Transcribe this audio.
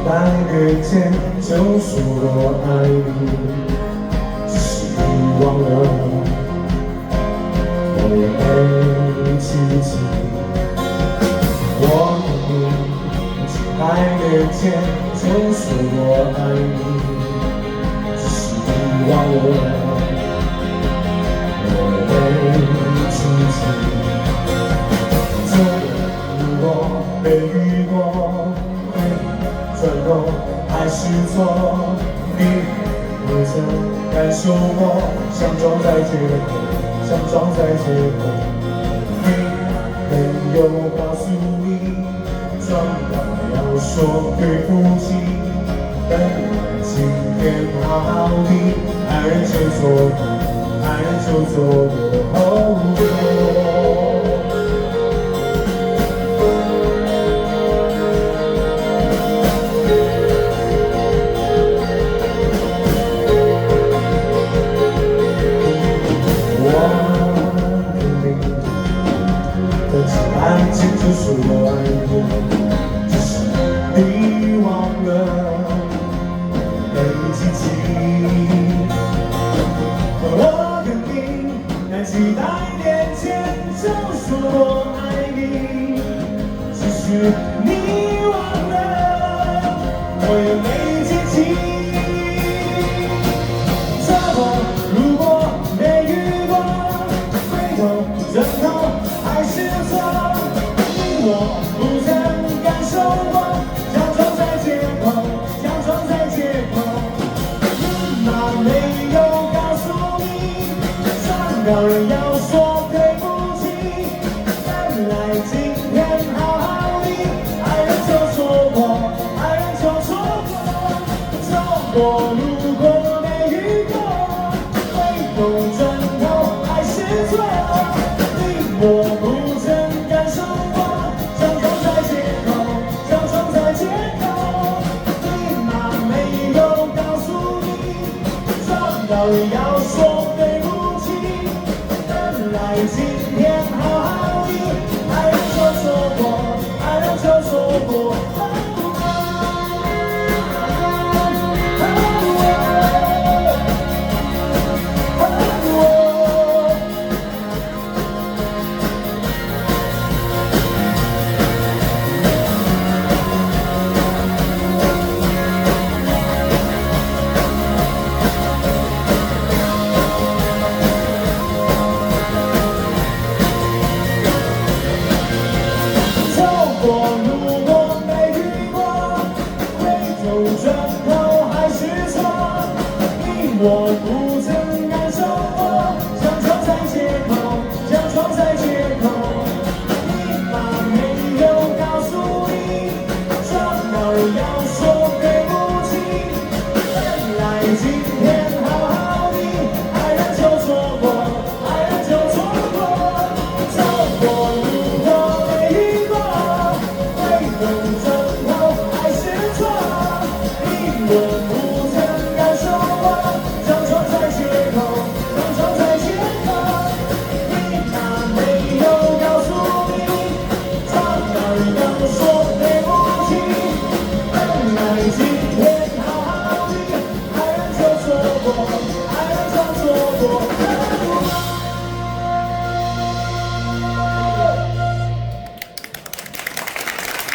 来遇见就说我爱你，只是遗忘了我也没记起。我跟你来遇见就说我爱你，只是遗忘了我也没记起。这日我没遇过。 转头还是错，你不曾感受过，想装在街头，想装在街头，你没有告诉你，装到要说对不起。本来今天好好的，爱人却错过，爱人就错过后果。 爱情就是我爱你，只是你忘了没记起。我跟你在期待面前就说我爱你，只是你忘了，我也没记起。这么如果没遇过，回头转头还是错。 我不曾感受过，假装在街头，假装在街头，那没有告诉你，伤到人要说对不起。本来今天好好的，爱人就错过，爱人就错过，错过如果没遇过，回头转头还是错，你我不曾感受过。 Oh, yeah.